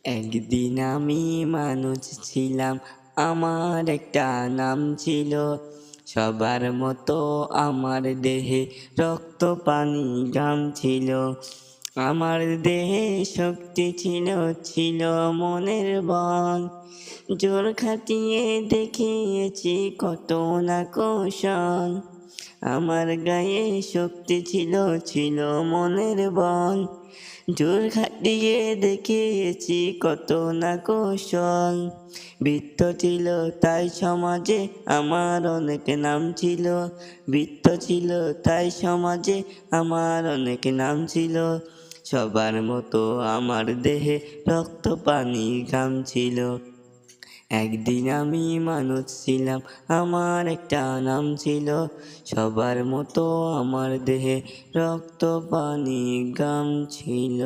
একদিন আমি মানুষ ছিলাম, আমার একটা নাম ছিল। সবার মতো আমার দেহে রক্ত পানি ঘাম ছিল। আমার দেহে শক্তি ছিল, ছিল মনের বল। জোর খাটিয়ে দেখিয়েছি কত না কৌশল। আমার গায়ে শক্তি ছিল, ছিল মনের বল। জোর খাটিয়ে দেখিয়েছি কত না কৌশল। বৃত্ত ছিল তাই সমাজে আমার অনেক নাম ছিল। বৃত্ত ছিল তাই সমাজে আমার অনেক নাম ছিল। সবার মতো আমার দেহে রক্ত পানি ঘাম ছিল। একদিন আমি মানুষ ছিলাম, আমার একটা নাম ছিল। সবার মতো আমার দেহে রক্ত পানি ঘাম ছিল।